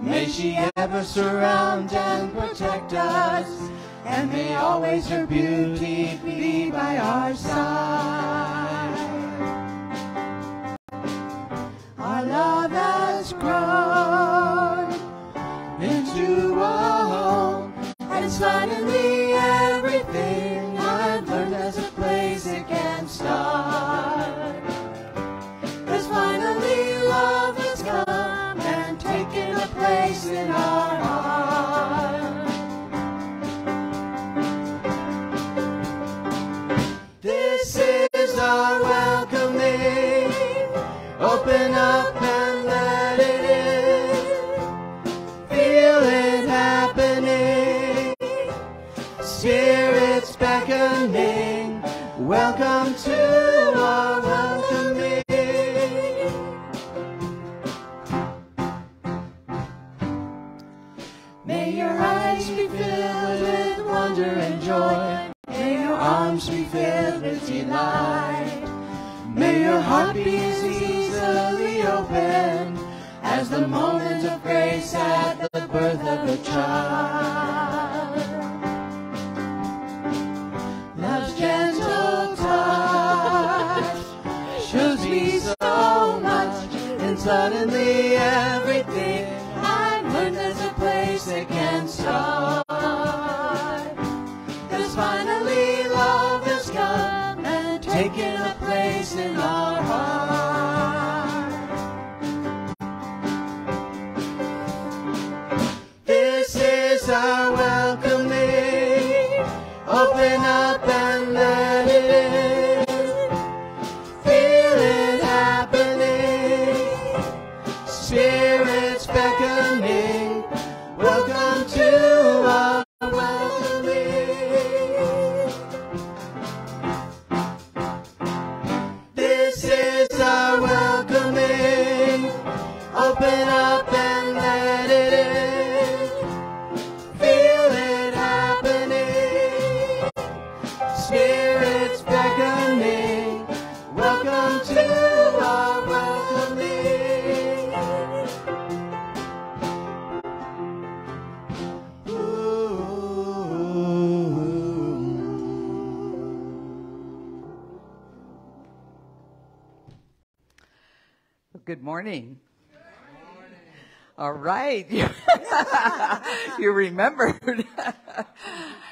May she ever surround and protect us, and may always her beauty be by our side. Our love has grown into a home, and suddenly everything I've learned has a place it can start. 'Cause finally love has come and taken a place in our heart. This is our welcoming. Open up and let it in. Feel it happening. Spirit's beckoning. Welcome to our welcoming. May your eyes be filled with wonder and joy. May your arms be filled with delight. May your heart be easily open as the moment of grace at the birth of a child. Love's gentle touch shows me so much, and suddenly everything I've learned there's a place that can start. 'Cause finally love has come and taken a place in our heart. This is our welcoming. Open up and let it in. Feel it happening. Spirit's beckoning. Welcome to our welcoming. This is our welcoming. Open up and let it in. Feel it happening. Spirit's beckoning. Welcome to our welcoming. Good morning. All right. You remembered.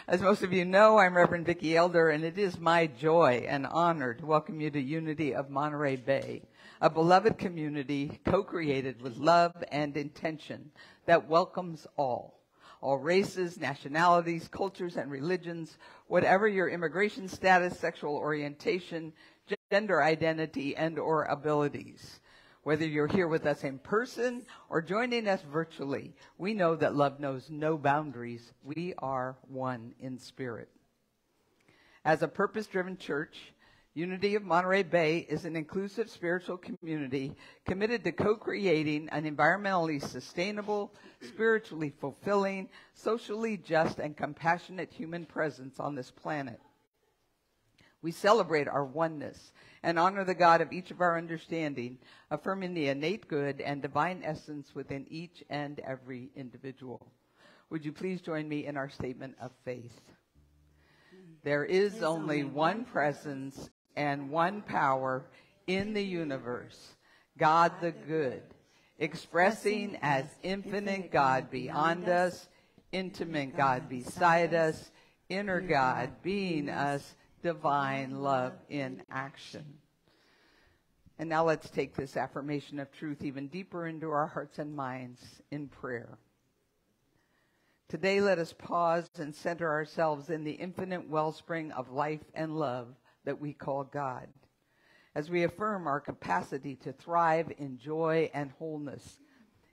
As most of you know, I'm Reverend Vicky Elder, and it is my joy and honor to welcome you to Unity of Monterey Bay, a beloved community co-created with love and intention that welcomes all races, nationalities, cultures, and religions, whatever your immigration status, sexual orientation, gender identity, and or abilities. Whether you're here with us in person or joining us virtually, we know that love knows no boundaries. We are one in spirit. As a purpose-driven church, Unity of Monterey Bay is an inclusive spiritual community committed to co-creating an environmentally sustainable, spiritually fulfilling, socially just, and compassionate human presence on this planet. We celebrate our oneness and honor the God of each of our understanding, affirming the innate good and divine essence within each and every individual. Would you please join me in our statement of faith? There is only one presence and one power in the universe, God the good, expressing as infinite God beyond us, intimate God beside us, inner God being us, divine love in action. And now let's take this affirmation of truth even deeper into our hearts and minds in prayer. Today, let us pause and center ourselves in the infinite wellspring of life and love that we call God, as we affirm our capacity to thrive in joy and wholeness,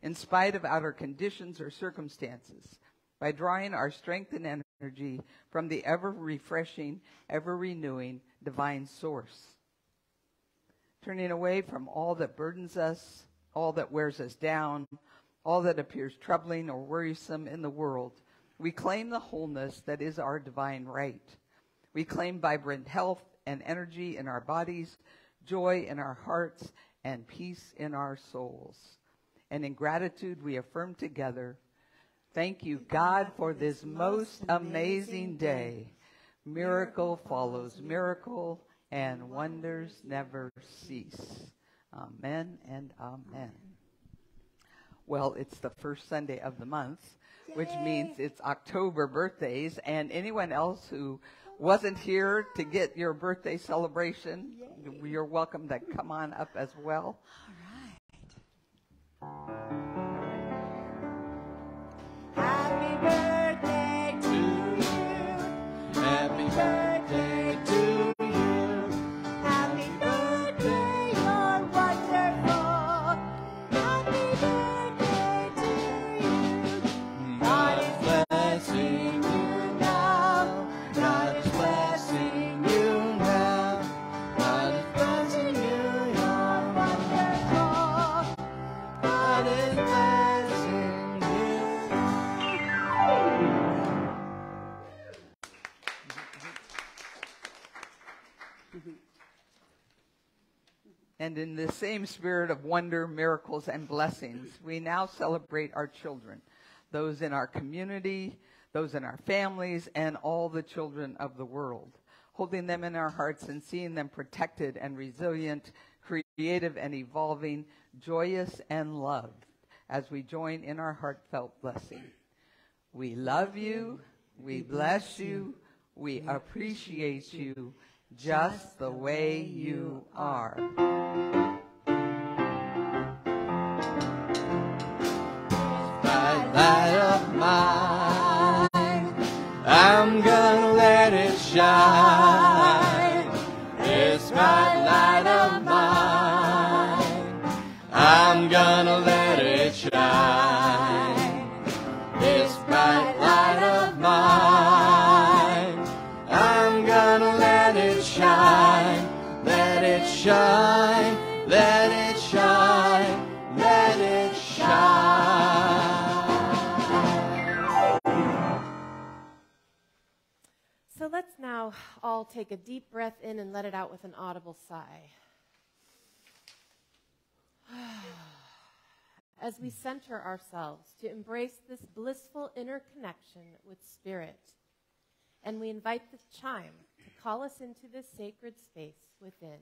in spite of outer conditions or circumstances, by drawing our strength and energy from the ever-refreshing, ever-renewing divine source. Turning away from all that burdens us, all that wears us down, all that appears troubling or worrisome in the world, we claim the wholeness that is our divine right. We claim vibrant health and energy in our bodies, joy in our hearts, and peace in our souls. And in gratitude, we affirm together, thank you, God, for this most amazing day. Miracle follows miracle, and wonders never cease. Amen and amen. Well, it's the first Sunday of the month, which means it's October birthdays. And anyone else who wasn't here to get your birthday celebration, you're welcome to come on up as well. All right. Happy birthday to you. Happy birthday to you. Happy birthday, you're wonderful. Happy birthday to you. God is blessing you now. God is blessing you now. God is blessing you, you're wonderful. God is blessing you. And in the same spirit of wonder, miracles, and blessings, we now celebrate our children, those in our community, those in our families, and all the children of the world, holding them in our hearts and seeing them protected and resilient, creative and evolving, joyous and loved, as we join in our heartfelt blessing. We love you, we bless you, we appreciate you just the way you are. Light of mine, I'm gonna let it shine. This bright light of mine, I'm gonna let it shine. This bright light of mine, I'm gonna let it shine. Let it shine, let it shine, let it shine. So let's now all take a deep breath in and let it out with an audible sigh. As we center ourselves to embrace this blissful interconnection with Spirit, and we invite the chime to call us into this sacred space within.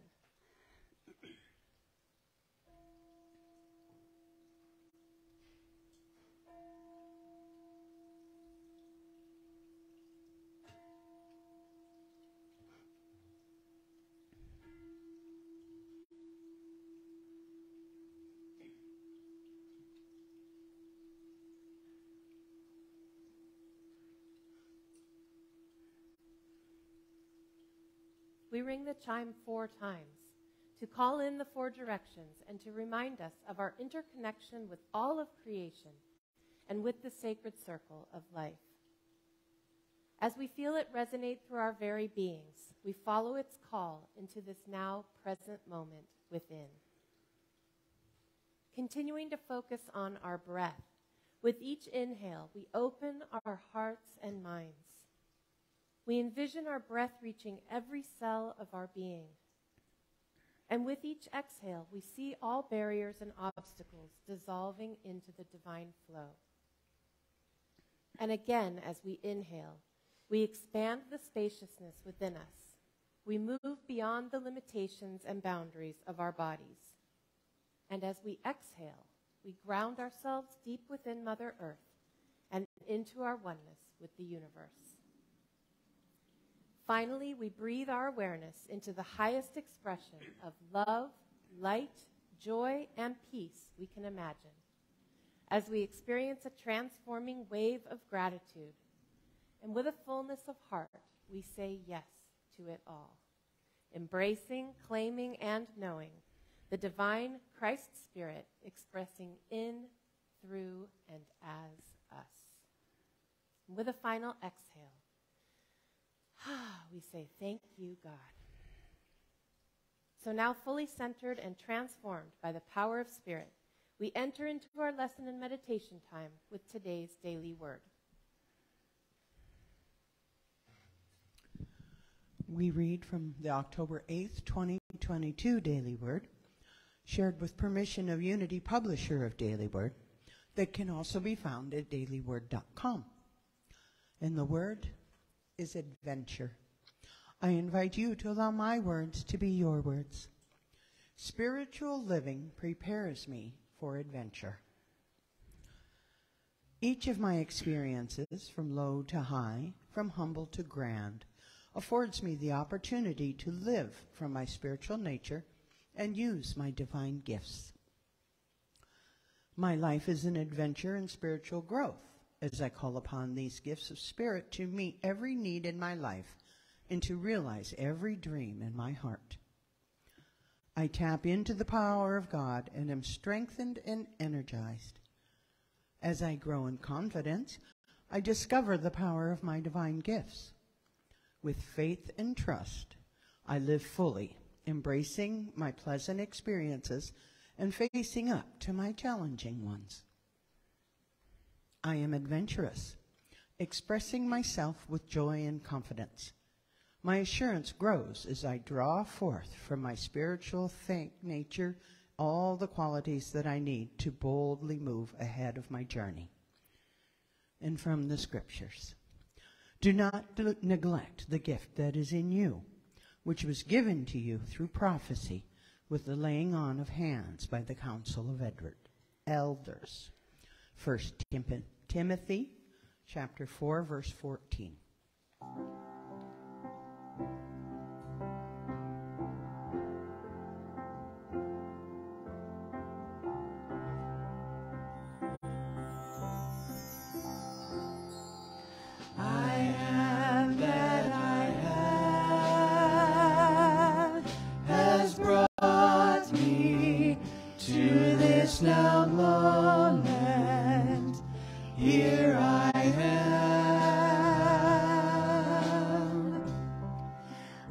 We ring the chime 4 times to call in the 4 directions and to remind us of our interconnection with all of creation and with the sacred circle of life. As we feel it resonate through our very beings, we follow its call into this now present moment within. Continuing to focus on our breath, with each inhale, we open our hearts and minds. We envision our breath reaching every cell of our being. And with each exhale, we see all barriers and obstacles dissolving into the divine flow. And again, as we inhale, we expand the spaciousness within us. We move beyond the limitations and boundaries of our bodies. And as we exhale, we ground ourselves deep within Mother Earth and into our oneness with the universe. Finally, we breathe our awareness into the highest expression of love, light, joy, and peace we can imagine, as we experience a transforming wave of gratitude. And with a fullness of heart, we say yes to it all, embracing, claiming, and knowing the divine Christ Spirit expressing in, through, and as us. And with a final exhale, we say, thank you, God. So now fully centered and transformed by the power of Spirit, we enter into our lesson and meditation time with today's daily word. We read from the October 8th, 2022 Daily Word. shared with permission of Unity, publisher of Daily Word, that can also be found at dailyword.com. And the word is adventure. I invite you to allow my words to be your words. Spiritual living prepares me for adventure. Each of my experiences, from low to high, from humble to grand, affords me the opportunity to live from my spiritual nature and use my divine gifts. My life is an adventure in spiritual growth as I call upon these gifts of spirit to meet every need in my life and to realize every dream in my heart. I tap into the power of God and am strengthened and energized. As I grow in confidence, I discover the power of my divine gifts. With faith and trust, I live fully, embracing my pleasant experiences and facing up to my challenging ones. I am adventurous, expressing myself with joy and confidence. My assurance grows as I draw forth from my spiritual nature all the qualities that I need to boldly move ahead of my journey. And from the scriptures, do not neglect the gift that is in you, which was given to you through prophecy with the laying on of hands by the council of elders. 1 Timothy chapter 4, verse 14. Now moment, here I am.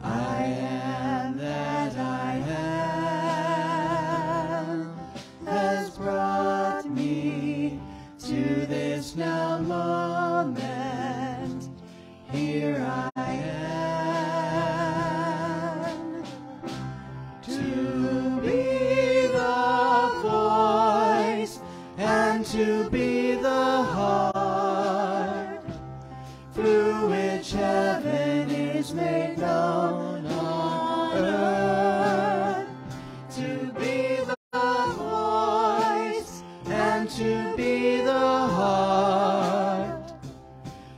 I am that I am has brought me to this now moment. Here I am to be the voice and to be the heart through which heaven is made known on earth. To be the voice and to be the heart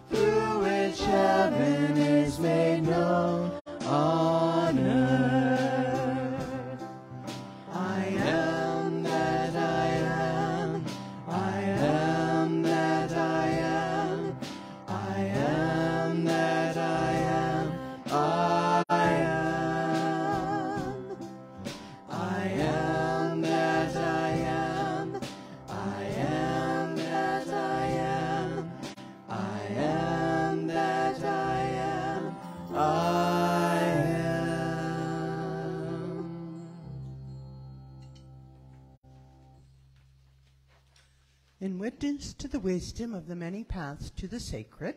through which heaven is made known on earth. I am that I am. I am that I am. I am that I am. I am. I am that I am. I am that I am. I am that I am. I am. In witness to the wisdom of the many paths to the sacred,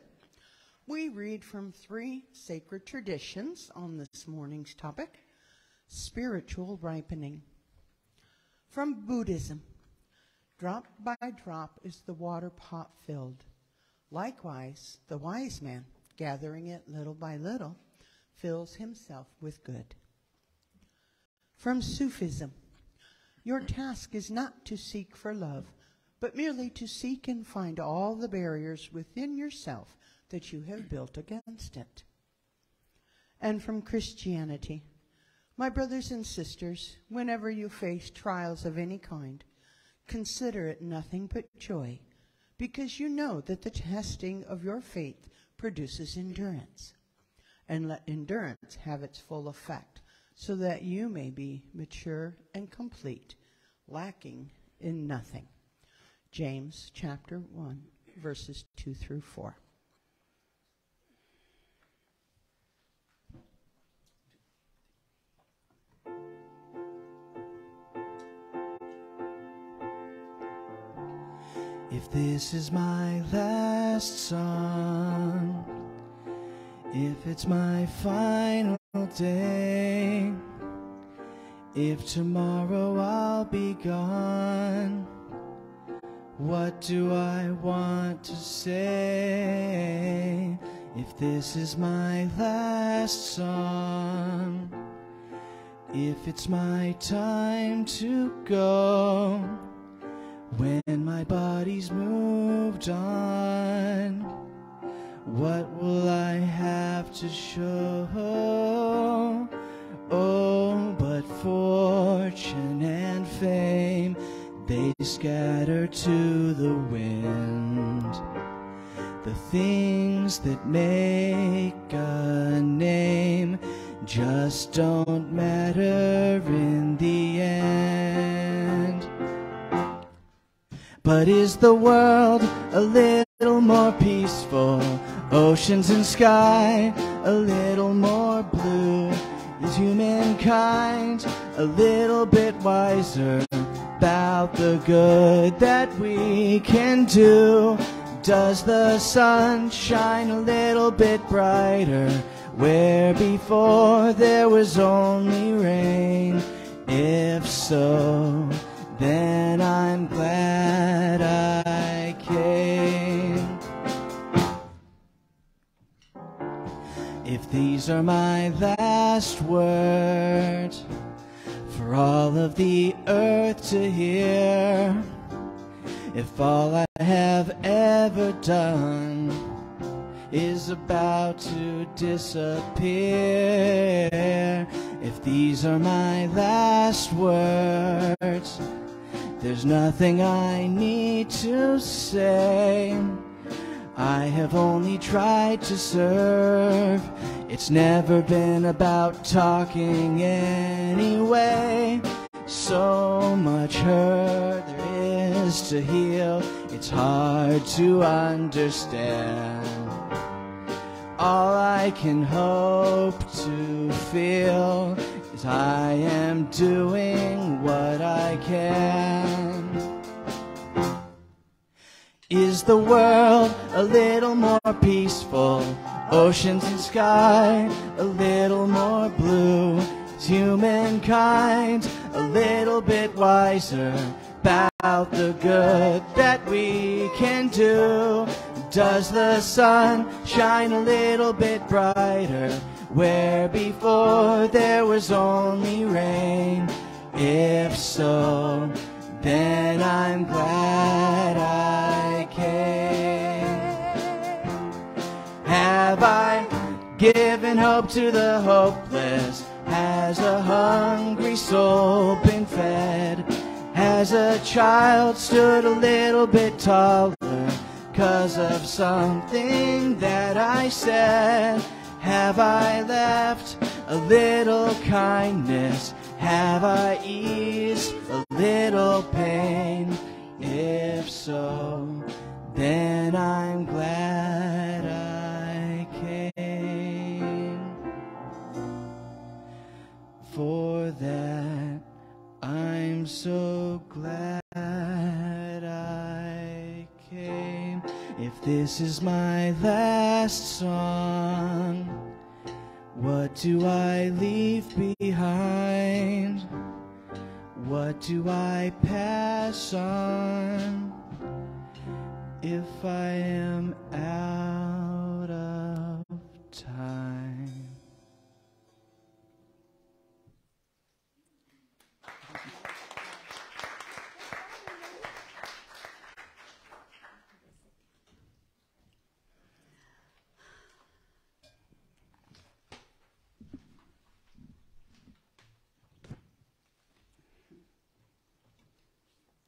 we read from 3 sacred traditions on this morning's topic, spiritual ripening. From Buddhism, drop by drop is the water pot filled. Likewise, the wise man, gathering it little by little, fills himself with good. From Sufism, your task is not to seek for love, but merely to seek and find all the barriers within yourself that you have built against it. And from Christianity, my brothers and sisters, whenever you face trials of any kind, consider it nothing but joy, because you know that the testing of your faith produces endurance. And let endurance have its full effect, so that you may be mature and complete, lacking in nothing. James chapter 1, verses 2 through 4. If this is my last song, if it's my final day, If tomorrow I'll be gone, what do I want to say? If this is my last song, if it's my time to go, when my body's moved on, what will I have to show? Oh, but fortune and fame, they scatter to the wind. The things that make a name just don't matter in the end. But is the world a little more peaceful? Oceans and sky a little more blue? Is humankind a little bit wiser about the good that we can do? Does the sun shine a little bit brighter where before there was only rain? If so, then I'm glad I came. If these are my last words for all of the earth to hear, if all I have ever done is about to disappear, if these are my last words, there's nothing I need to say. I have only tried to serve. It's never been about talking anyway. So much hurt there is to heal, it's hard to understand. All I can hope to feel is I am doing what I can. Is the world a little more peaceful? Oceans and sky a little more blue? Is humankind a little bit wiser about the good that we can do? Does the sun shine a little bit brighter where before there was only rain? If so, then I'm glad I came. Have I given hope to the hopeless? Has a hungry soul been fed? Has a child stood a little bit taller 'cause of something that I said? Have I left a little kindness? Have I eased a little pain? If so, then I'm glad I came. For that, I'm so glad I came. If this is my last song, what do I leave behind? What do I pass on if I am out of time?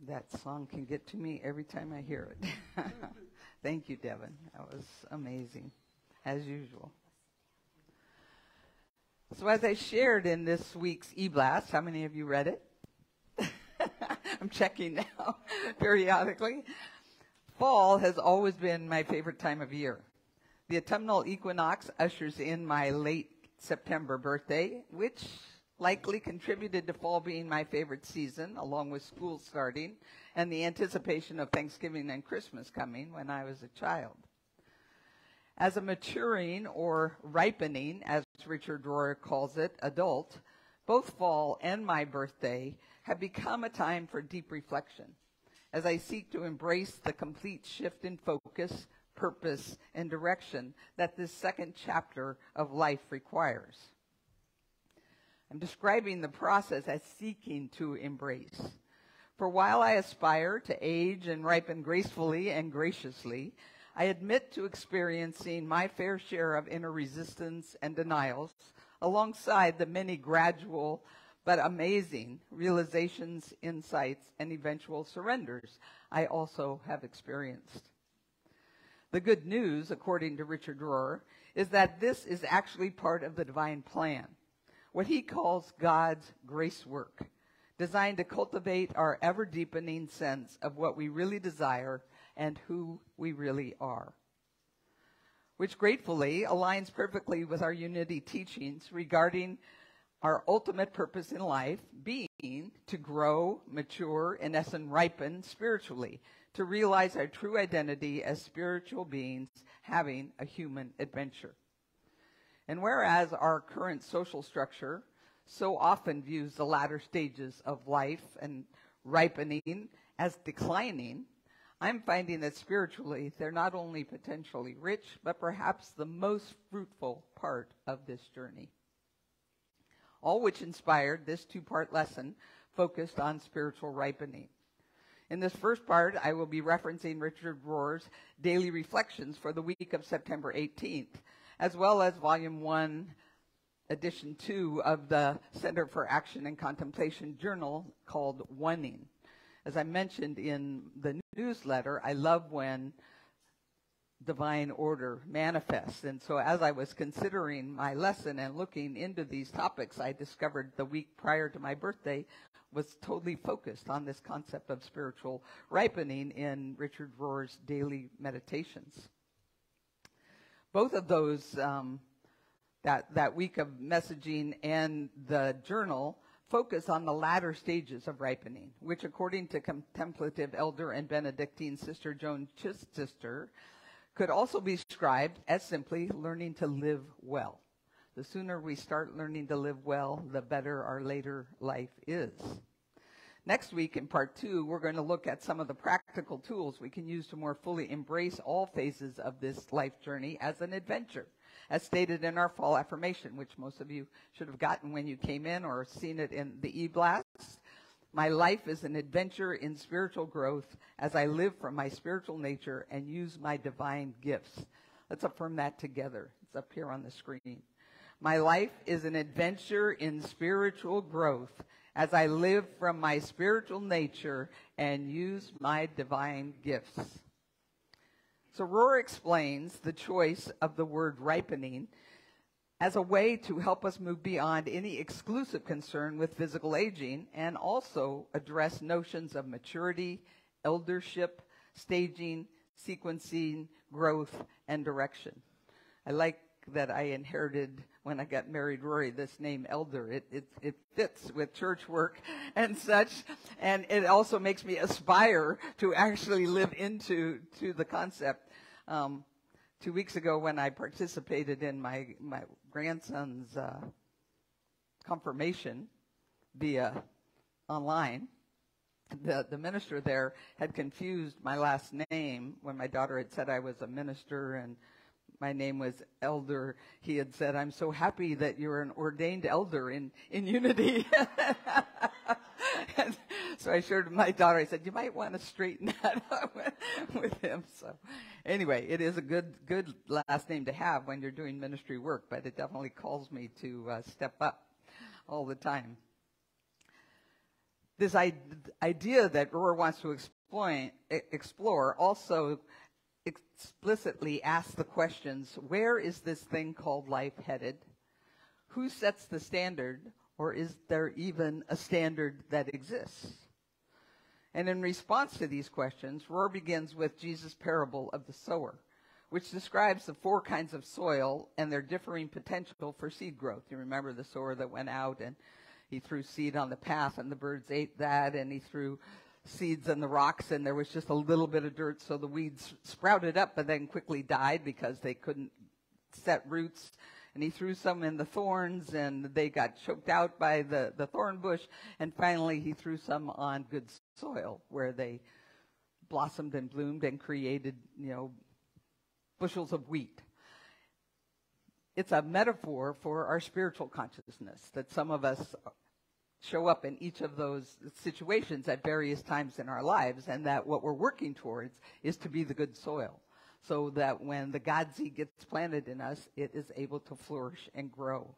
That song can get to me every time I hear it. Thank you, Devin. That was amazing, as usual. So as I shared in this week's e-blast, how many of you read it? I'm checking now periodically. Fall has always been my favorite time of year. The autumnal equinox ushers in my late September birthday, which likely contributed to fall being my favorite season, along with school starting and the anticipation of Thanksgiving and Christmas coming when I was a child. As a maturing or ripening, as Richard Rohr calls it, adult, Both fall and my birthday have become a time for deep reflection as I seek to embrace the complete shift in focus, purpose, and direction that this second chapter of life requires. I'm describing the process as seeking to embrace. For while I aspire to age and ripen gracefully and graciously, I admit to experiencing my fair share of inner resistance and denials, alongside the many gradual but amazing realizations, insights, and eventual surrenders I also have experienced. The good news, according to Richard Rohr, is that this is actually part of the divine plan, what he calls God's grace work, designed to cultivate our ever-deepening sense of what we really desire and who we really are, which gratefully aligns perfectly with our unity teachings regarding our ultimate purpose in life being to grow, mature, in essence ripen spiritually, to realize our true identity as spiritual beings having a human adventure. And whereas our current social structure so often views the latter stages of life and ripening as declining, I'm finding that spiritually they're not only potentially rich, but perhaps the most fruitful part of this journey. All which inspired this two-part lesson focused on spiritual ripening. In this first part, I will be referencing Richard Rohr's Daily Reflections for the week of September 18th, as well as Volume 1, Edition 2 of the Center for Action and Contemplation journal called Oneing. As I mentioned in the newsletter, I love when divine order manifests. And so as I was considering my lesson and looking into these topics, I discovered the week prior to my birthday was totally focused on this concept of spiritual ripening in Richard Rohr's daily meditations. Both of those, that week of messaging and the journal, focus on the latter stages of ripening, which according to contemplative elder and Benedictine Sister Joan Chichester, could also be described as simply learning to live well. The sooner we start learning to live well, the better our later life is. Next week, in part 2, we're going to look at some of the practical tools we can use to more fully embrace all phases of this life journey as an adventure, as stated in our fall affirmation, which most of you should have gotten when you came in or seen it in the e-blast. My life is an adventure in spiritual growth as I live from my spiritual nature and use my divine gifts. Let's affirm that together. It's up here on the screen. My life is an adventure in spiritual growth as I live from my spiritual nature and use my divine gifts. So Rohr explains the choice of the word ripening as a way to help us move beyond any exclusive concern with physical aging and also address notions of maturity, eldership, staging, sequencing, growth, and direction. I like that I inherited, when I got married, Rory, this name elder. It fits with church work and such, and it also makes me aspire to actually live into the concept. 2 weeks ago when I participated in my grandson's confirmation via online, the minister there had confused my last name when my daughter had said I was a minister and my name was Elder. He had said, "I'm so happy that you're an ordained elder in unity." And so I shared with my daughter, I said, "You might want to straighten that up with him." So anyway, it is a good last name to have when you're doing ministry work, but it definitely calls me to step up all the time. This idea that Rohr wants to explore also explicitly asks the questions, where is this thing called life headed? Who sets the standard, or is there even a standard that exists? And in response to these questions, Rohr begins with Jesus' parable of the sower, which describes the 4 kinds of soil and their differing potential for seed growth. You remember the sower that went out and he threw seed on the path and the birds ate that, and he threw seeds in the rocks and there was just a little bit of dirt, so the weeds sprouted up but then quickly died because they couldn't set roots And he threw some in the thorns, and they got choked out by the thorn bush. And finally, he threw some on good soil where they blossomed and bloomed and created, bushels of wheat. It's a metaphor for our spiritual consciousness, that some of us show up in each of those situations at various times in our lives, and that what we're working towards is to be the good soil, so that when the God seed gets planted in us, it is able to flourish and grow.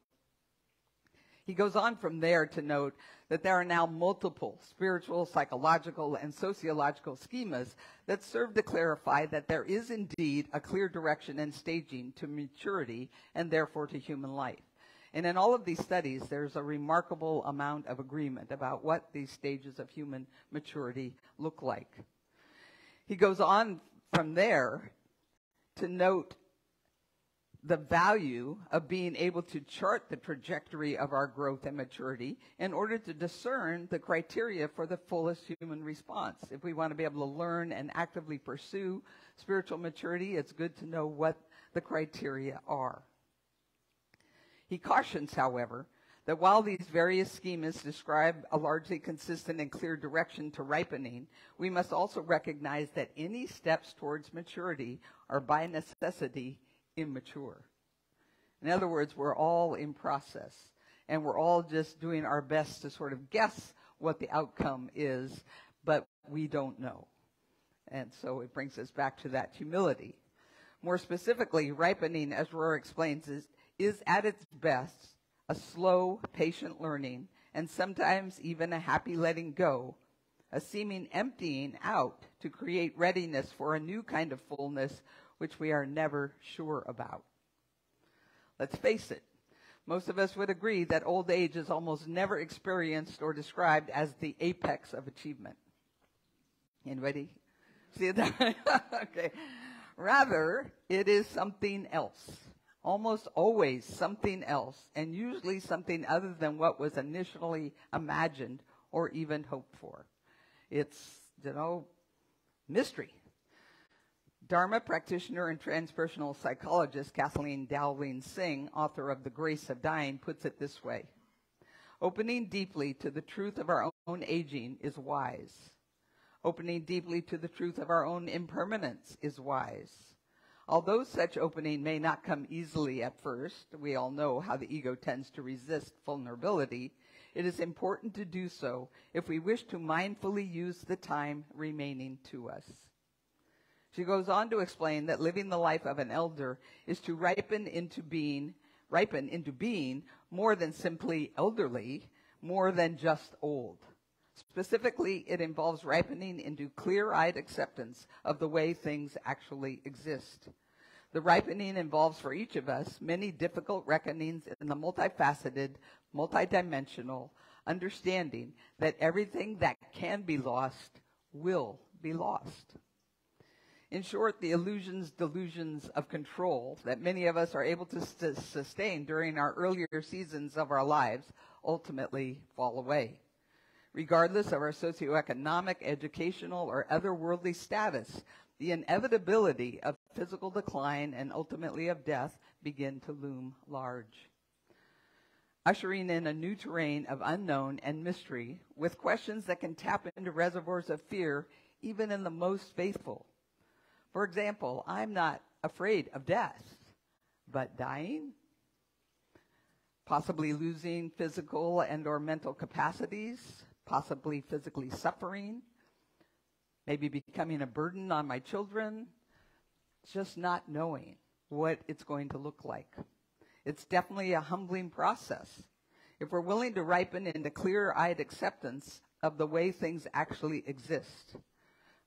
He goes on from there to note that there are now multiple spiritual, psychological, and sociological schemas that serve to clarify that there is indeed a clear direction and staging to maturity and therefore to human life. And in all of these studies, there's a remarkable amount of agreement about what these stages of human maturity look like. He goes on from there to note the value of being able to chart the trajectory of our growth and maturity in order to discern the criteria for the fullest human response. If we want to be able to learn and actively pursue spiritual maturity, it's good to know what the criteria are. He cautions, however, that while these various schemas describe a largely consistent and clear direction to ripening, we must also recognize that any steps towards maturity are by necessity immature. In other words, we're all in process, and we're all just doing our best to sort of guess what the outcome is, but we don't know. And so it brings us back to that humility. More specifically, ripening, as Rohr explains, is at its best a slow, patient learning, and sometimes even a happy letting go, a seeming emptying out to create readiness for a new kind of fullness which we are never sure about. Let's face it, most of us would agree that old age is almost never experienced or described as the apex of achievement. Anybody see that? Okay. Rather, it is something else. Almost always something else, and usually something other than what was initially imagined or even hoped for. It's, mystery. Dharma practitioner and transpersonal psychologist Kathleen Dowling Singh, author of The Grace of Dying, puts it this way: opening deeply to the truth of our own aging is wise. Opening deeply to the truth of our own impermanence is wise. Although such opening may not come easily at first, we all know how the ego tends to resist vulnerability, it is important to do so if we wish to mindfully use the time remaining to us. She goes on to explain that living the life of an elder is to ripen into being more than simply elderly, more than just old. Specifically, it involves ripening into clear-eyed acceptance of the way things actually exist. The ripening involves for each of us many difficult reckonings in the multifaceted, multidimensional understanding that everything that can be lost will be lost. In short, the delusions of control that many of us are able to sustain during our earlier seasons of our lives ultimately fall away. Regardless of our socioeconomic, educational, or other worldly status, the inevitability of physical decline and ultimately of death begin to loom large, ushering in a new terrain of unknown and mystery with questions that can tap into reservoirs of fear even in the most faithful. For example, I'm not afraid of death, but dying? Possibly losing physical and or mental capacities, possibly physically suffering, maybe becoming a burden on my children, just not knowing what it's going to look like. It's definitely a humbling process. If we're willing to ripen into clear-eyed acceptance of the way things actually exist.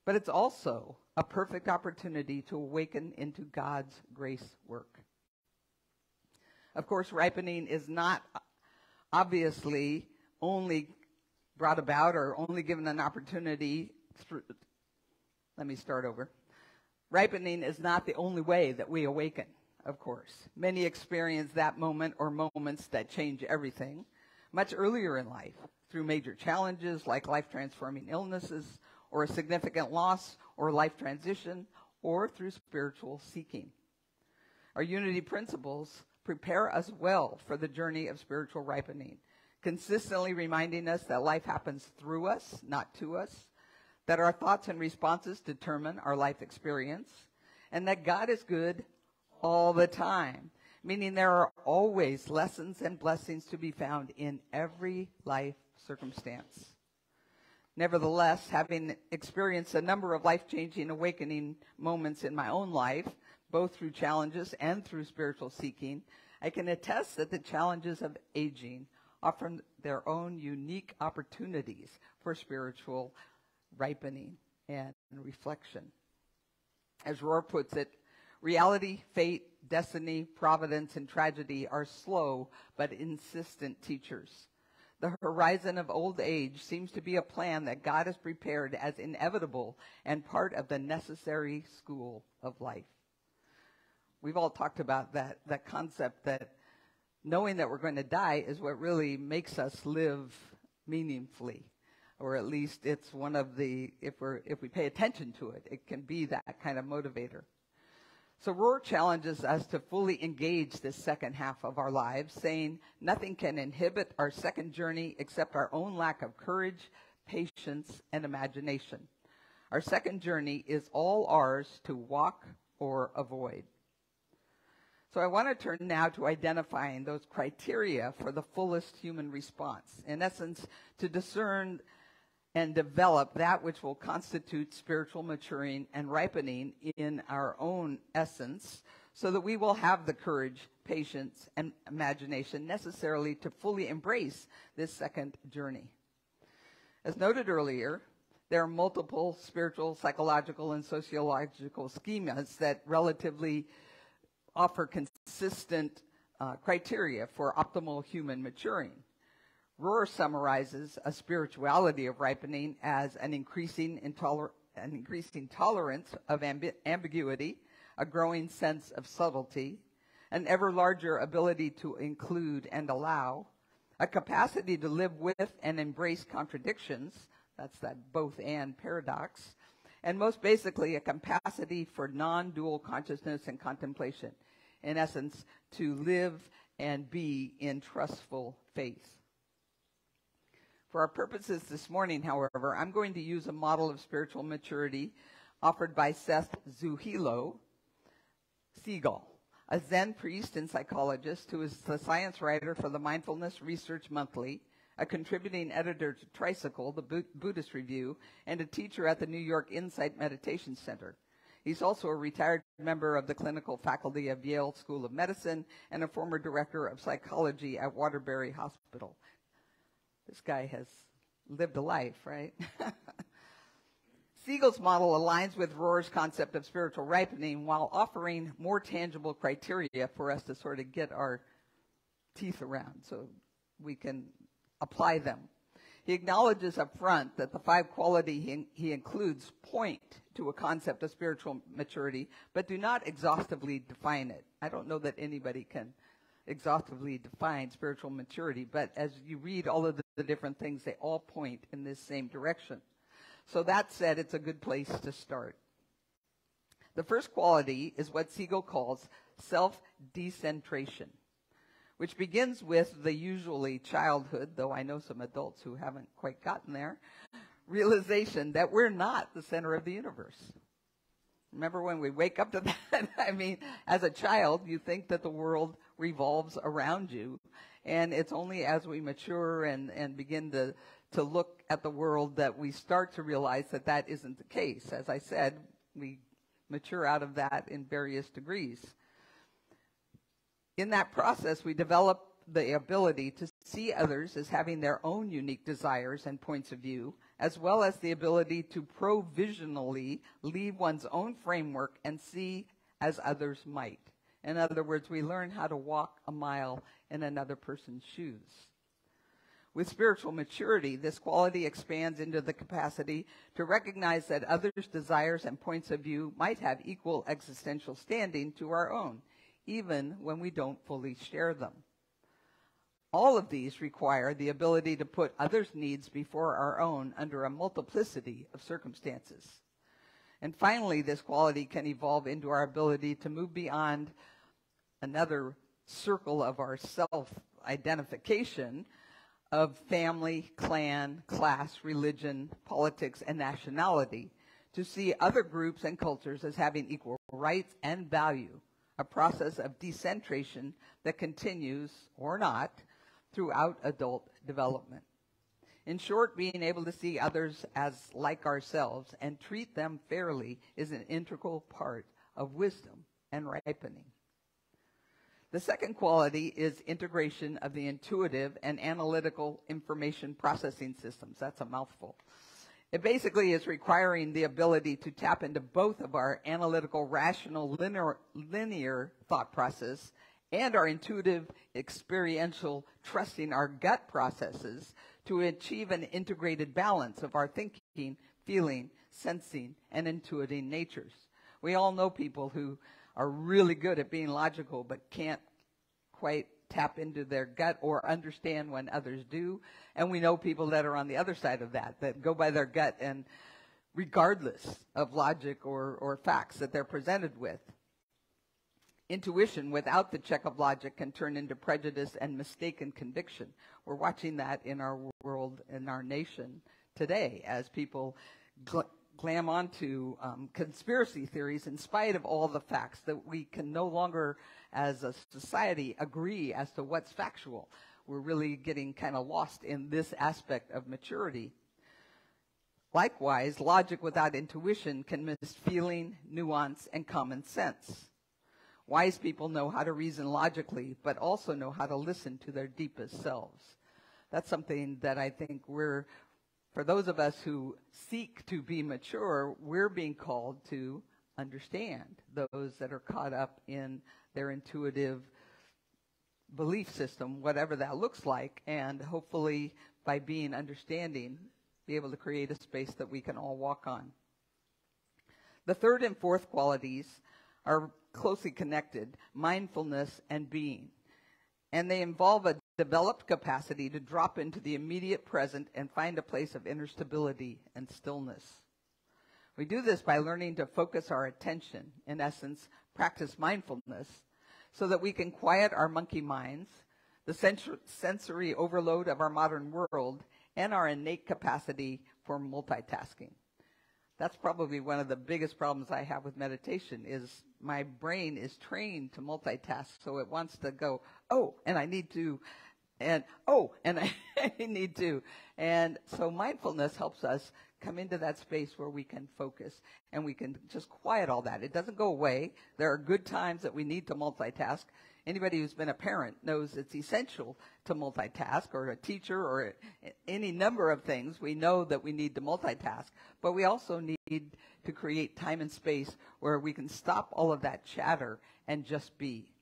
But it's also a perfect opportunity to awaken into God's grace work. Of course, ripening is not obviously only brought about or only given an opportunity through. Let me start over. Ripening is not the only way that we awaken, of course. Many experience that moment or moments that change everything much earlier in life through major challenges like life-transforming illnesses or a significant loss or life transition or through spiritual seeking. Our unity principles prepare us well for the journey of spiritual ripening, consistently reminding us that life happens through us, not to us, that our thoughts and responses determine our life experience, and that God is good all the time, meaning there are always lessons and blessings to be found in every life circumstance. Nevertheless, having experienced a number of life-changing awakening moments in my own life, both through challenges and through spiritual seeking, I can attest that the challenges of aging offer their own unique opportunities for spiritual ripening and reflection. As Rohr puts it, reality, fate, destiny, providence, and tragedy are slow but insistent teachers. The horizon of old age seems to be a plan that God has prepared as inevitable and part of the necessary school of life. We've all talked about that concept that knowing that we're going to die is what really makes us live meaningfully. Or at least it's one of the, if we pay attention to it, it can be that kind of motivator. So Rohr challenges us to fully engage this second half of our lives, saying nothing can inhibit our second journey except our own lack of courage, patience, and imagination. Our second journey is all ours to walk or avoid. So I want to turn now to identifying those criteria for the fullest human response. In essence, to discern and develop that which will constitute spiritual maturing and ripening in our own essence, so that we will have the courage, patience, and imagination necessarily to fully embrace this second journey. As noted earlier, there are multiple spiritual, psychological, and sociological schemas that relatively offer consistent criteria for optimal human maturing. Rohr summarizes a spirituality of ripening as an increasing tolerance of ambiguity, a growing sense of subtlety, an ever larger ability to include and allow, a capacity to live with and embrace contradictions, that's that both and paradox, and most basically a capacity for non-dual consciousness and contemplation. In essence, to live and be in trustful faith. For our purposes this morning, however, I'm going to use a model of spiritual maturity offered by Seth Zuhilo Segal, a Zen priest and psychologist who is the science writer for the Mindfulness Research Monthly, a contributing editor to Tricycle, the Buddhist Review, and a teacher at the New York Insight Meditation Center. He's also a retired member of the clinical faculty of Yale School of Medicine and a former director of psychology at Waterbury Hospital. This guy has lived a life, right? Segal's model aligns with Rohr's concept of spiritual ripening while offering more tangible criteria for us to sort of get our teeth around so we can apply them. He acknowledges up front that the 5 qualities he includes point to a concept of spiritual maturity, but do not exhaustively define it. I don't know that anybody can exhaustively define spiritual maturity, but as you read all of the different things, they all point in this same direction. So that said, it's a good place to start. The first quality is what Segal calls self-decentration, which begins with the usually childhood, though I know some adults who haven't quite gotten there, realization that we're not the center of the universe. Remember when we wake up to that? I mean, as a child, you think that the world revolves around you, and it's only as we mature and begin to look at the world that we start to realize that that isn't the case. As I said, we mature out of that in various degrees. In that process, we develop the ability to see others as having their own unique desires and points of view, as well as the ability to provisionally leave one's own framework and see as others might. In other words, we learn how to walk a mile in another person's shoes. With spiritual maturity, this quality expands into the capacity to recognize that others' desires and points of view might have equal existential standing to our own, even when we don't fully share them. All of these require the ability to put others' needs before our own under a multiplicity of circumstances. And finally, this quality can evolve into our ability to move beyond another circle of our self-identification of family, clan, class, religion, politics, and nationality, to see other groups and cultures as having equal rights and value, a process of decentration that continues, or not, throughout adult development. In short, being able to see others as like ourselves and treat them fairly is an integral part of wisdom and ripening. The second quality is integration of the intuitive and analytical information processing systems. That's a mouthful. It basically is requiring the ability to tap into both of our analytical, rational, linear thought process and our intuitive, experiential, trusting our gut processes to achieve an integrated balance of our thinking, feeling, sensing, and intuiting natures. We all know people who are really good at being logical but can't quite tap into their gut or understand when others do. And we know people that are on the other side of that go by their gut and regardless of logic or facts that they're presented with. Intuition without the check of logic can turn into prejudice and mistaken conviction. We're watching that in our world, in our nation today, as people glam onto conspiracy theories in spite of all the facts that we can no longer, as a society, agree as to what's factual. We're really getting kind of lost in this aspect of maturity. Likewise, logic without intuition can miss feeling, nuance, and common sense. Wise people know how to reason logically, but also know how to listen to their deepest selves. That's something that I think for those of us who seek to be mature, we're being called to understand those that are caught up in their intuitive belief system, whatever that looks like, and hopefully by being understanding, be able to create a space that we can all walk on. The third and fourth qualities are closely connected, mindfulness and being. And they involve a developed capacity to drop into the immediate present and find a place of inner stability and stillness. We do this by learning to focus our attention, in essence, practice mindfulness, so that we can quiet our monkey minds, the sensory overload of our modern world, and our innate capacity for multitasking. That's probably one of the biggest problems I have with meditation is my brain is trained to multitask, so it wants to go, oh, and I need to, and oh, and I need to. And so mindfulness helps us come into that space where we can focus and we can just quiet all that. It doesn't go away. There are good times that we need to multitask. Anybody who's been a parent knows it's essential to multitask, or a teacher, or any number of things. We know that we need to multitask, but we also need to create time and space where we can stop all of that chatter and just be.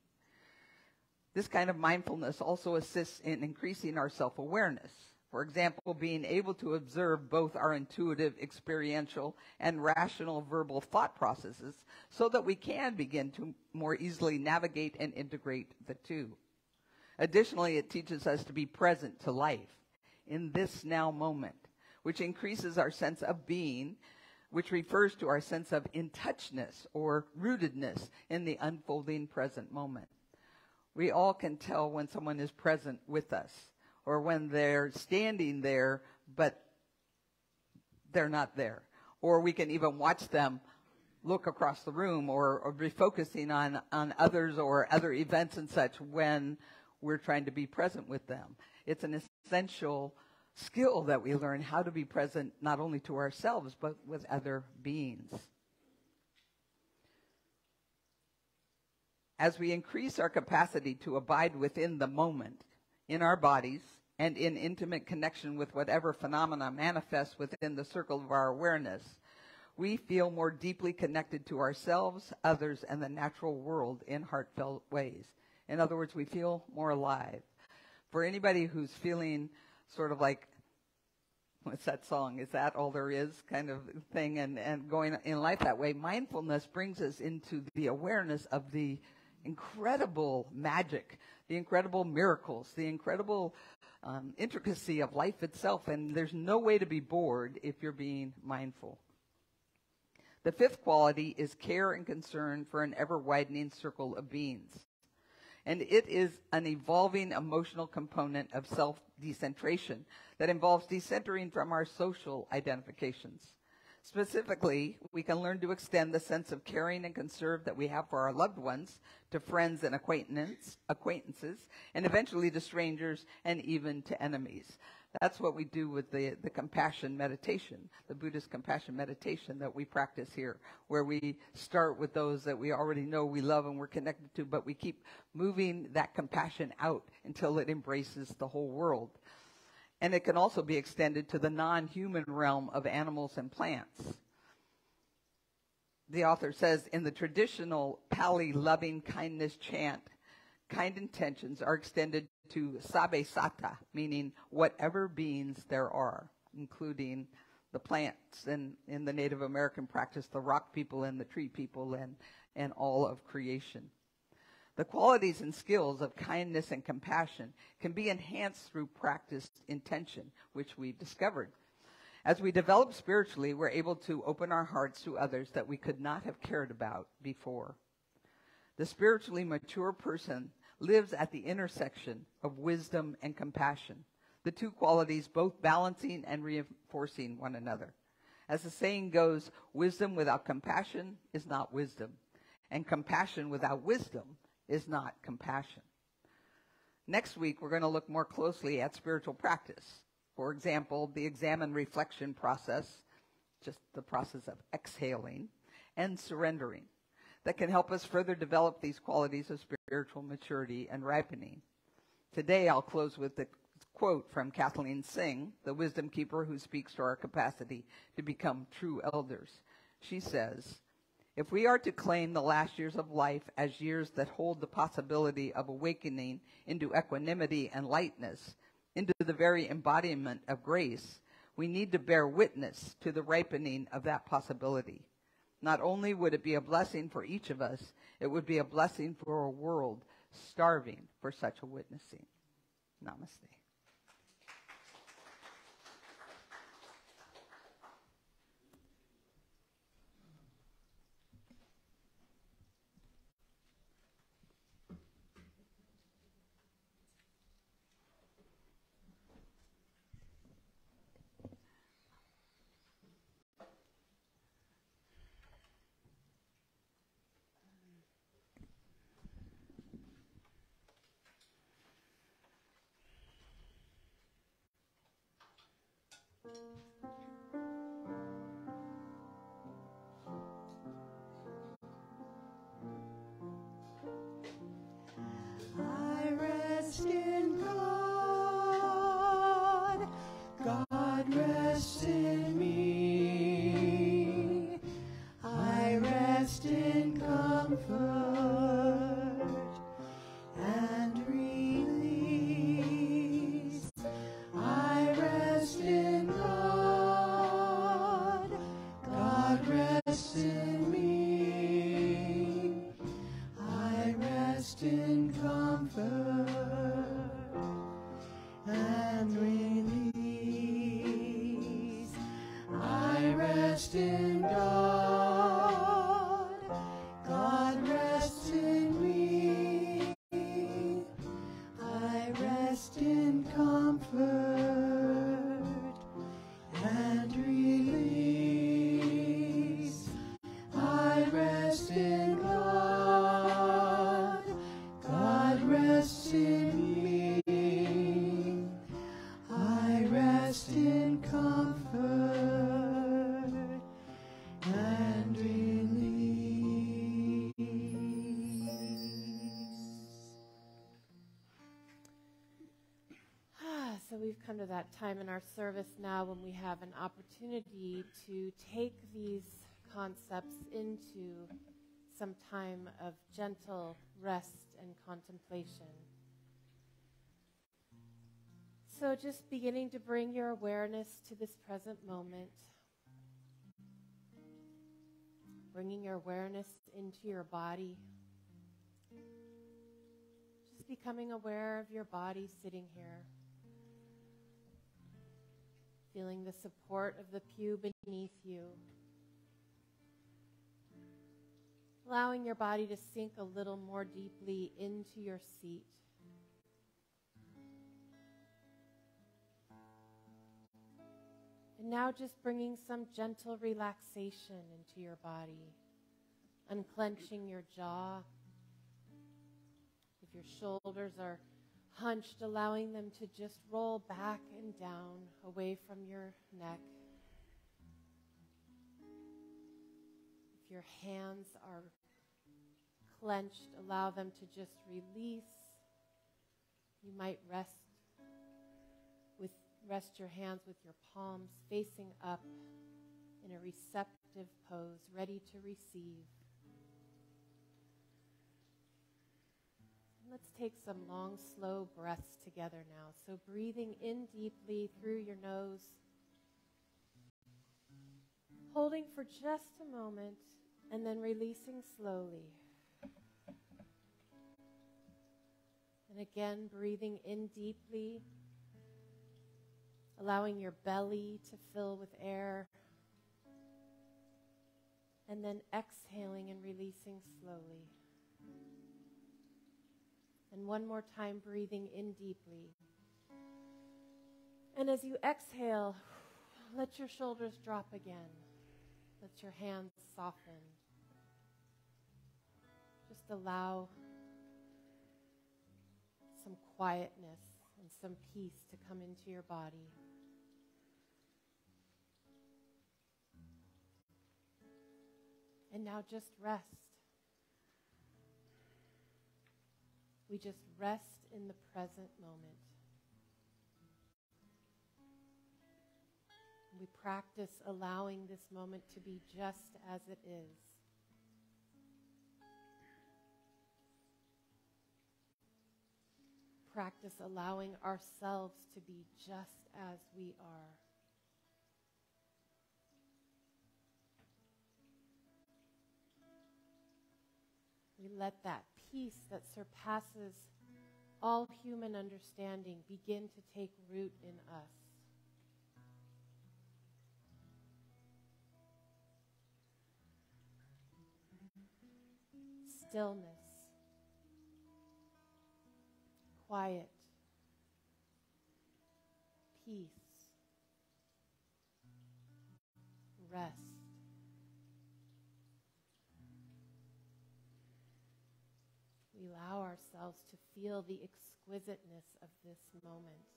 This kind of mindfulness also assists in increasing our self-awareness. For example, being able to observe both our intuitive, experiential, and rational verbal thought processes so that we can begin to more easily navigate and integrate the two. Additionally, it teaches us to be present to life in this now moment, which increases our sense of being, which refers to our sense of in-touchness or rootedness in the unfolding present moment. We all can tell when someone is present with us, or when they're standing there, but they're not there. Or we can even watch them look across the room or be focusing on others or other events and such when we're trying to be present with them. It's an essential skill that we learn, how to be present not only to ourselves, but with other beings. As we increase our capacity to abide within the moment, in our bodies, and in intimate connection with whatever phenomena manifests within the circle of our awareness, we feel more deeply connected to ourselves, others, and the natural world in heartfelt ways. In other words, we feel more alive. For anybody who's feeling sort of like, what's that song? Is that all there is kind of thing, and going in life that way, mindfulness brings us into the awareness of the incredible magic, the incredible miracles, the incredible intricacy of life itself, and there's no way to be bored if you're being mindful. The fifth quality is care and concern for an ever-widening circle of beings. And it is an evolving emotional component of self-decentration that involves decentering from our social identifications. Specifically, we can learn to extend the sense of caring and concern that we have for our loved ones to friends and acquaintances, and eventually to strangers and even to enemies. That's what we do with the compassion meditation, the Buddhist compassion meditation that we practice here, where we start with those that we already know we love and we're connected to, but we keep moving that compassion out until it embraces the whole world. And it can also be extended to the non-human realm of animals and plants. The author says, in the traditional Pali loving kindness chant, kind intentions are extended to sabe sata, meaning whatever beings there are, including the plants, and in the Native American practice, the rock people and the tree people and all of creation. The qualities and skills of kindness and compassion can be enhanced through practiced intention, which we've discovered. As we develop spiritually, we're able to open our hearts to others that we could not have cared about before. The spiritually mature person lives at the intersection of wisdom and compassion, the two qualities both balancing and reinforcing one another. As the saying goes, wisdom without compassion is not wisdom, and compassion without wisdom is not compassion. Next week, we're going to look more closely at spiritual practice. For example, the examine reflection process, just the process of exhaling, and surrendering, that can help us further develop these qualities of spiritual maturity and ripening. Today, I'll close with the quote from Kathleen Singh, the wisdom keeper who speaks to our capacity to become true elders. She says, if we are to claim the last years of life as years that hold the possibility of awakening into equanimity and lightness, into the very embodiment of grace, we need to bear witness to the ripening of that possibility. Not only would it be a blessing for each of us, it would be a blessing for a world starving for such a witnessing. Namaste. I rest in God, God rests in me. I rest in comfort and release. I rest in God, God rests in me. I rest in comfort and release. I rest in God, God rests in me. I rest in comfort and release. I rest in God, God rests in me. I rest in comfort and release. So we've come to that time in our service now when we have an opportunity to take these concepts into some time of gentle rest and contemplation. So just beginning to bring your awareness to this present moment. Bringing your awareness into your body. Just becoming aware of your body sitting here. Feeling the support of the pew beneath you. allowing your body to sink a little more deeply into your seat. And now just bringing some gentle relaxation into your body, unclenching your jaw. If your shoulders are hunched, allowing them to just roll back and down away from your neck. If your hands are clenched, allow them to just release. You might rest your hands with your palms facing up in a receptive pose, ready to receive. And let's take some long, slow breaths together now. So breathing in deeply through your nose, holding for just a moment, and then releasing slowly. And again, breathing in deeply, allowing your belly to fill with air, and then exhaling and releasing slowly. And one more time, breathing in deeply. And as you exhale, let your shoulders drop again. Let your hands soften. Just allow some quietness and some peace to come into your body. And now just rest. We just rest in the present moment. We practice allowing this moment to be just as it is. Practice allowing ourselves to be just as we are. We let that peace that surpasses all human understanding begin to take root in us. Stillness, quiet, peace, rest. We allow ourselves to feel the exquisiteness of this moment.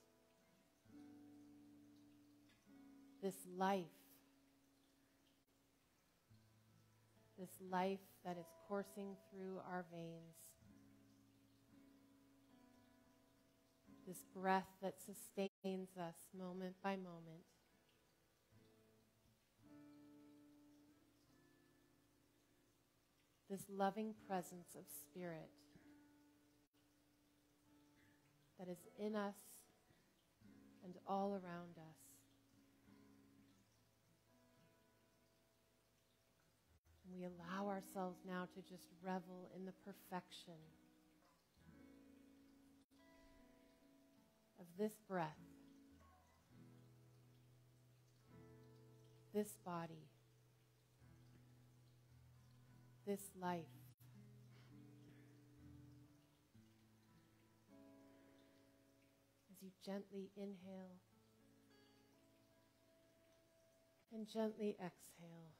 This life that is coursing through our veins. This breath that sustains us moment by moment. This loving presence of spirit that is in us and all around us. And we allow ourselves now to just revel in the perfection of this breath, this body, this life. As you gently inhale and gently exhale.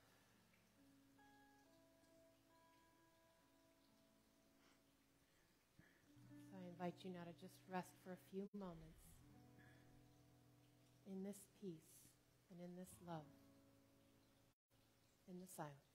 So I invite you now to just rest for a few moments in this peace and in this love, in the silence.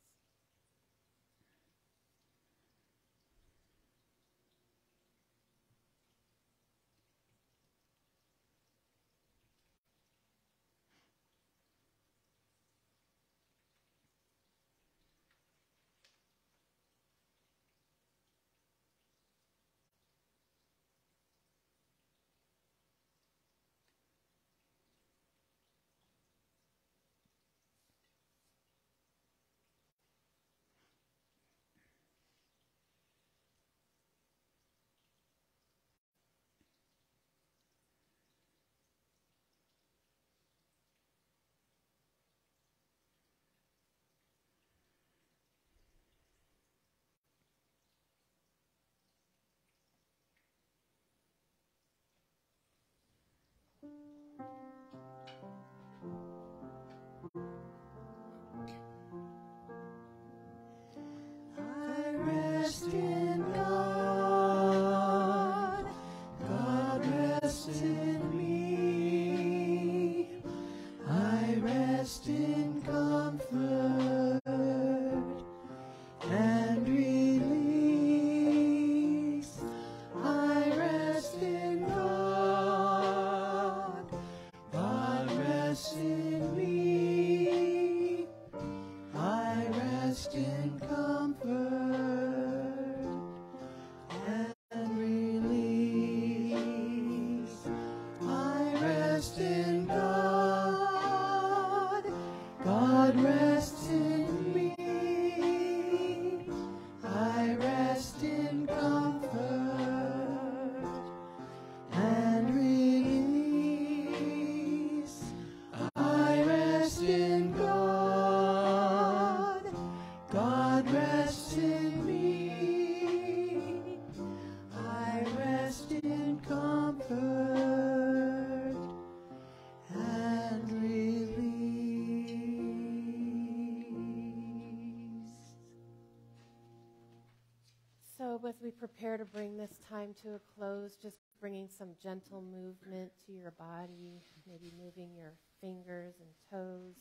prepare to bring this time to a close, just bringing some gentle movement to your body, maybe moving your fingers and toes.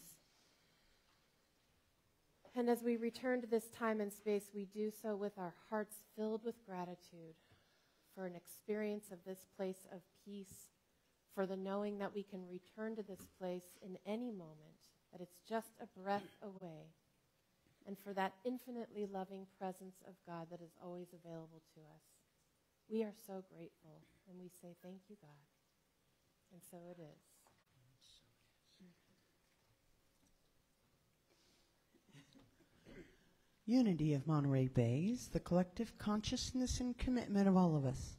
And as we return to this time and space, we do so with our hearts filled with gratitude for an experience of this place of peace, for the knowing that we can return to this place in any moment, that it's just a breath away, and for that infinitely loving presence of God that is always available to us. We are so grateful, and we say thank you, God. And so it is. Unity of Monterey Bay is the collective consciousness and commitment of all of us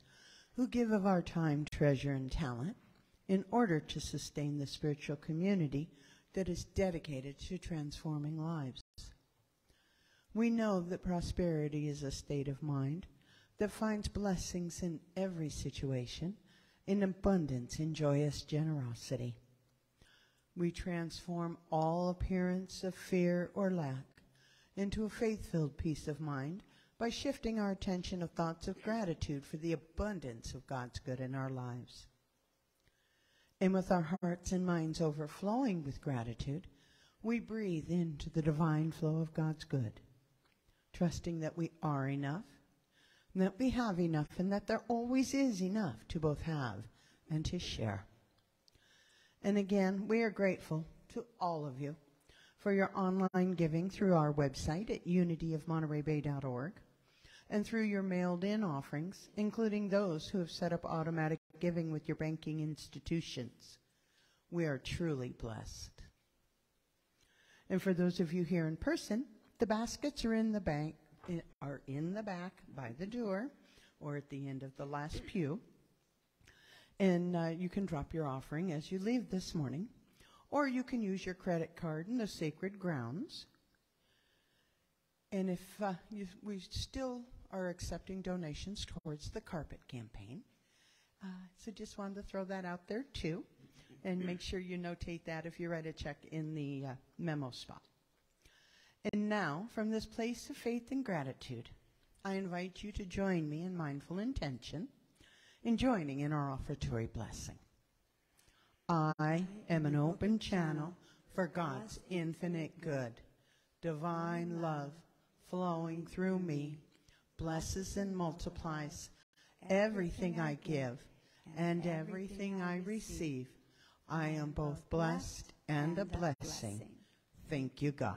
who give of our time, treasure, and talent in order to sustain the spiritual community that is dedicated to transforming lives. We know that prosperity is a state of mind that finds blessings in every situation, in abundance, in joyous generosity. We transform all appearance of fear or lack into a faith-filled peace of mind by shifting our attention of thoughts of gratitude for the abundance of God's good in our lives. And with our hearts and minds overflowing with gratitude, we breathe into the divine flow of God's good, trusting that we are enough, and that we have enough, and that there always is enough to both have and to share. And again, we are grateful to all of you for your online giving through our website at unityofmontereybay.org and through your mailed-in offerings, including those who have set up automatic giving with your banking institutions. We are truly blessed. And for those of you here in person, the baskets are in the back by the door or at the end of the last pew. And you can drop your offering as you leave this morning, or you can use your credit card in the sacred grounds. And if we still are accepting donations towards the carpet campaign, so just wanted to throw that out there too, and make sure you notate that if you write a check in the memo spot. And now, from this place of faith and gratitude, I invite you to join me in mindful intention in joining in our offertory blessing. I am an open channel for God's infinite good. Divine love flowing through me blesses and multiplies everything I give and everything I receive. I am both blessed and a blessing. Thank you, God.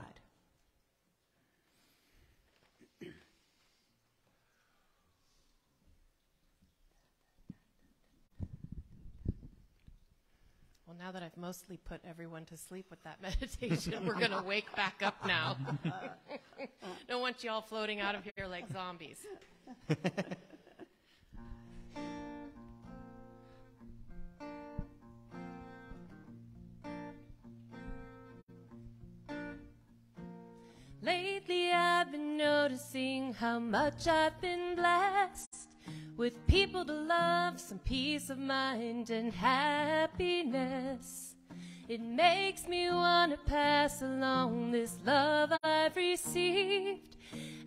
Well, now that I've mostly put everyone to sleep with that meditation, we're going to wake back up now. Don't want you all floating out of here like zombies. Lately I've been noticing how much I've been blessed with people to love, some peace of mind and happiness. It makes me want to pass along this love I've received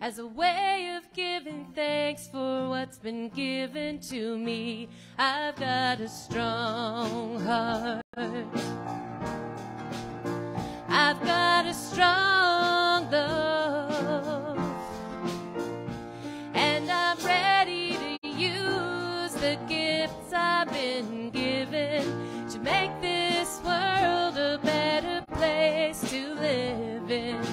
as a way of giving thanks for what's been given to me. I've got a strong heart. I've got a strong love, and I'm ready to use the gifts I've been given to make this world a better place to live in.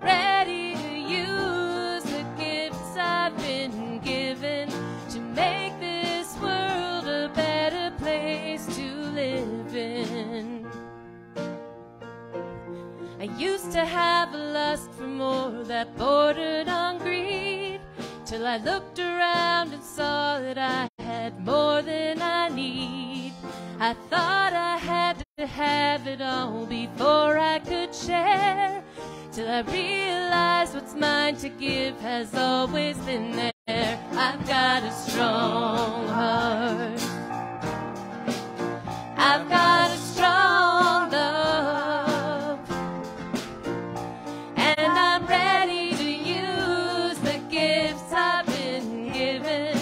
Ready to use the gifts I've been given to make this world a better place to live in. I used to have a lust for more that bordered on greed, till I looked around and saw that I had more than I need. I thought I had to have it all before I could share, till I realized what's mine to give has always been there. I've got a strong heart. I've got a strong love, and I'm ready to use the gifts I've been given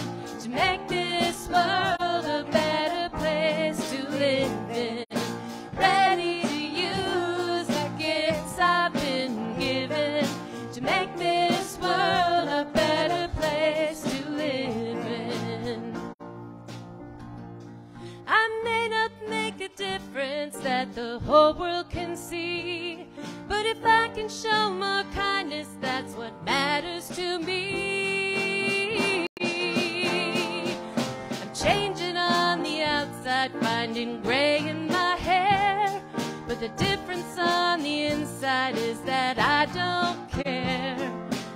make a difference that the whole world can see. But if I can show more kindness, that's what matters to me. I'm changing on the outside, finding gray in my hair. But the difference on the inside is that I don't care.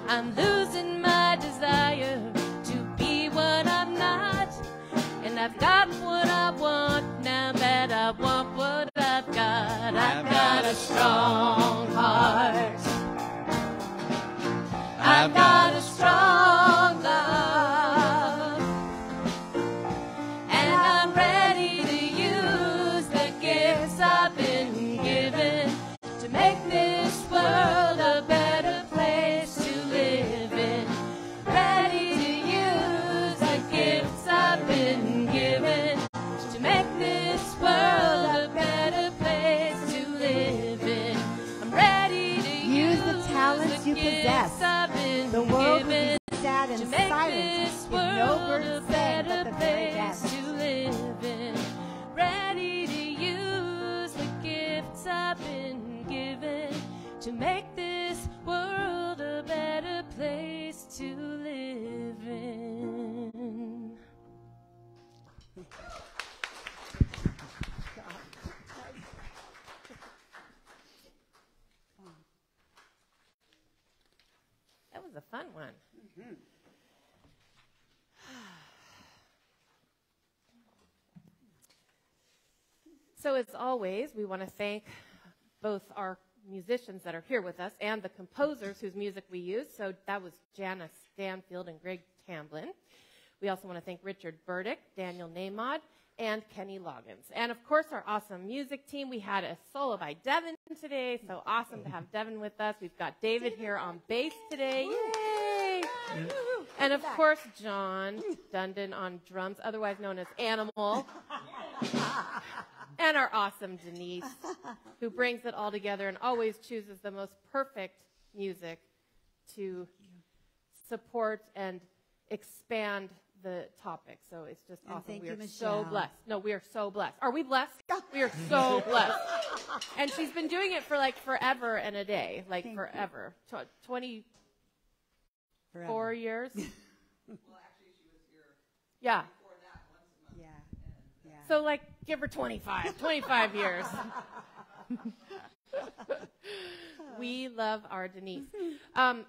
I'm losing my desire to be what I'm not. And I've got what I want now that I want what I've got. I've got a strong heart. I've got a strong love. And I'm ready to use the gifts I've been given to make this world a better place to live in. Ready to use the gifts I've been given to make this world a better place to live in. I'm ready to use the talents you possess. The world would be sad and silent if no bird sang but the very best. To live in. Ready to use the gifts I've been given to make this world a better place to live in. That was a fun one. So as always, we want to thank both our musicians that are here with us and the composers whose music we use. So that was Janice Stanfield and Greg Tamblin. We also want to thank Richard Burdick, Daniel Namod, and Kenny Loggins. And of course, our awesome music team. We had a solo by Devin today, so awesome to have Devin with us. We've got David here on bass today. Yay! And of course, John Dundon on drums, otherwise known as Animal. And our awesome Denise, who brings it all together and always chooses the most perfect music to support and expand the topic. So it's just awesome. We are so blessed. No, we are so blessed. Are we blessed? We are so blessed. And she's been doing it for like forever and a day, like forever. 24 years. Well, actually, she was here Yeah. before that once a month. Yeah. So like give her 25 years. We love our Denise.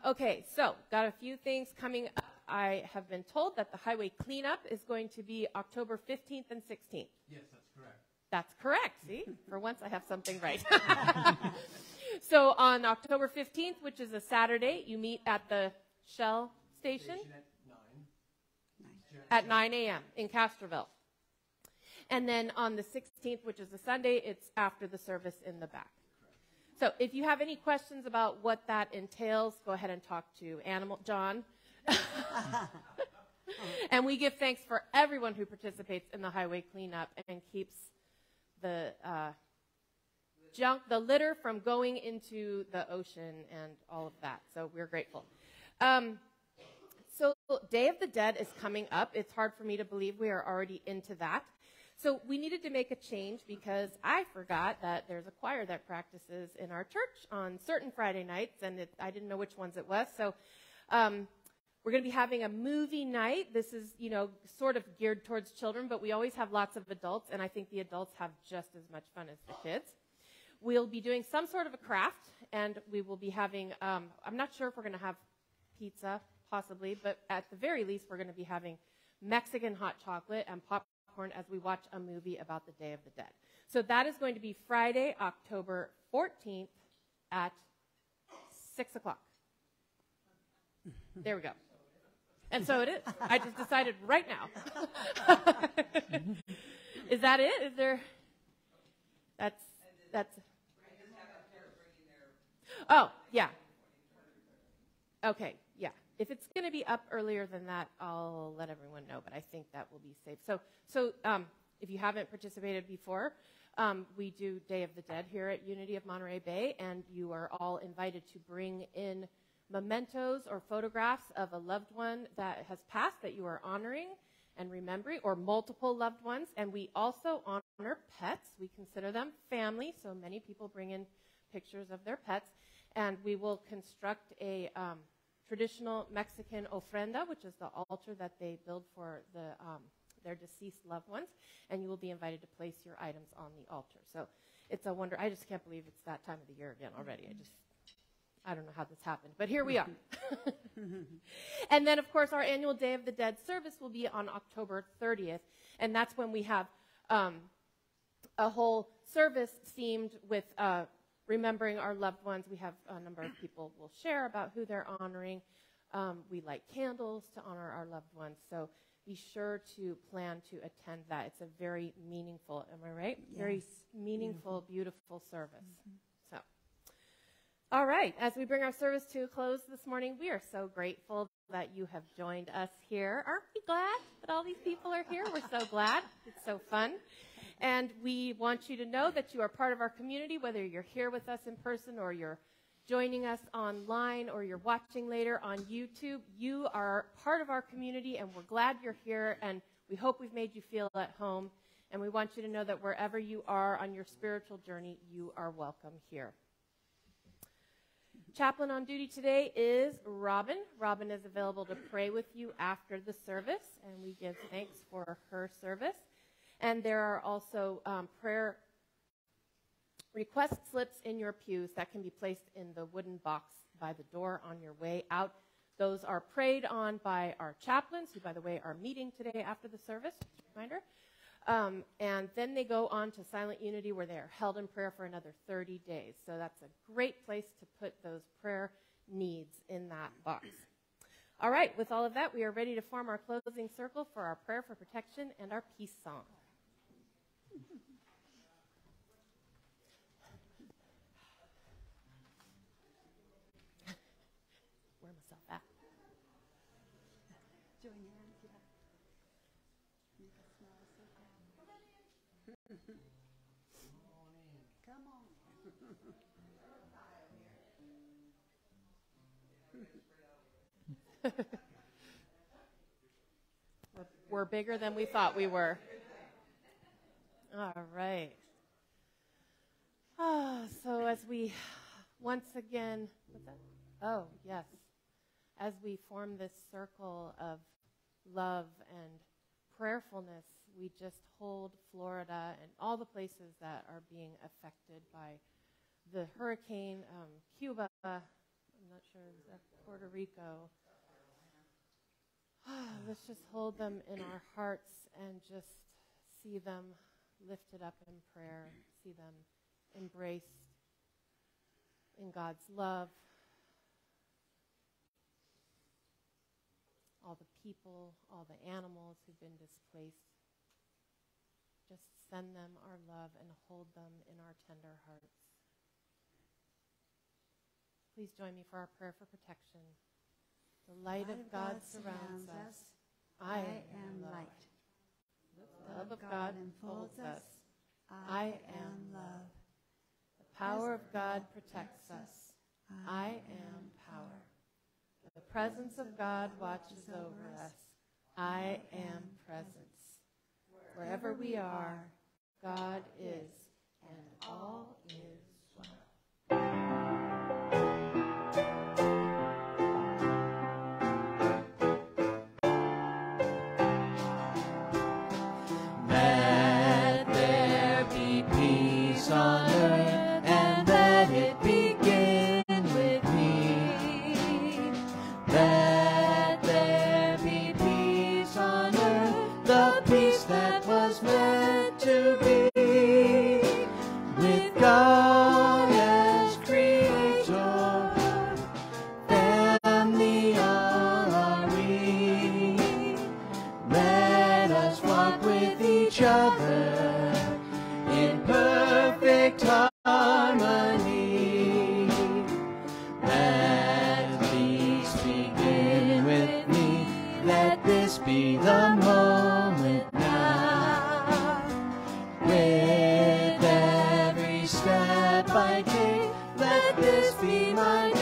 Okay, so got a few things coming up. I have been told that the highway cleanup is going to be October 15th and 16th. Yes, that's correct. That's correct. See, for once I have something right. So on October 15th, which is a Saturday, you meet at the Shell station at 9 a.m. in Castroville. And then on the 16th, which is a Sunday, it's after the service in the back. So if you have any questions about what that entails, go ahead and talk to John. And we give thanks for everyone who participates in the highway cleanup and keeps the the litter from going into the ocean and all of that. So we're grateful. So Day of the Dead is coming up. It's hard for me to believe we are already into that. So we needed to make a change because I forgot that there's a choir that practices in our church on certain Friday nights, and I didn't know which ones it was. So we're going to be having a movie night. This is, sort of geared towards children, but we always have lots of adults, and I think the adults have just as much fun as the kids. We'll be doing some sort of a craft, and we will be having, I'm not sure if we're going to have pizza, possibly, but at the very least, we're going to be having Mexican hot chocolate and popcorn as we watch a movie about the Day of the Dead. So that is going to be Friday, October 14th at 6 o'clock. There we go. And so it is. I just decided right now. Is that it? Is there? That's. Oh, yeah. Okay, yeah. If it's going to be up earlier than that, I'll let everyone know, but I think that will be safe. So if you haven't participated before, we do Day of the Dead here at Unity of Monterey Bay, and you are all invited to bring in mementos or photographs of a loved one that has passed that you are honoring, and remembering, or multiple loved ones. And we also honor pets. We consider them family, so many people bring in pictures of their pets. And we will construct a traditional Mexican ofrenda, which is the altar that they build for their deceased loved ones. And you will be invited to place your items on the altar. So it's a wonder. I just can't believe it's that time of the year again already. I don't know how this happened, but here we are. And then, of course, our annual Day of the Dead service will be on October 30th. And that's when we have a whole service themed with remembering our loved ones. We have a number of people will share about who they're honoring. We light candles to honor our loved ones. So be sure to plan to attend that. It's a very meaningful, am I right? Yes. Very meaningful, beautiful service. So, all right. As we bring our service to a close this morning, we are so grateful that you have joined us here. Aren't we glad that all these people are here? We're so glad. It's so fun. And we want you to know that you are part of our community, whether you're here with us in person or you're joining us online or you're watching later on YouTube. You are part of our community, and we're glad you're here, and we hope we've made you feel at home. And we want you to know that wherever you are on your spiritual journey, you are welcome here. Chaplain on duty today is Robin. Robin is available to pray with you after the service, and we give thanks for her service. And there are also prayer request slips in your pews that can be placed in the wooden box by the door on your way out. Those are prayed on by our chaplains, who, by the way, are meeting today after the service, reminder. And then they go on to Silent Unity, where they are held in prayer for another 30 days. So that's a great place to put those prayer needs in that box. All right, with all of that, we are ready to form our closing circle for our prayer for protection and our peace song. Where myself at? Join your hands, yeah. Make us smile so good. Come on. We're bigger than we thought we were. All right. So as we once again, what's that? Oh, yes. As we form this circle of love and prayerfulness, we just hold Florida and all the places that are being affected by the hurricane, Cuba, I'm not sure, is that Puerto Rico? Let's just hold them in our hearts and just see them lifted up in prayer, see them embraced in God's love. All the people, all the animals who've been displaced, just send them our love and hold them in our tender hearts. Please join me for our prayer for protection. The light of God surrounds us. I am light. The love of God enfolds us. I am love. The power of God protects us. I am power. The presence of God watches over us. I am presence. Wherever we are, God is, and all is well. Let there be peace on earth, and let it begin with me. Let there be peace on earth, the peace that was meant to be, with God as creator, family all are we. Let us walk with each other in perfect harmony. Let peace begin with me. Let this be the moment now. With every step I take, let this be my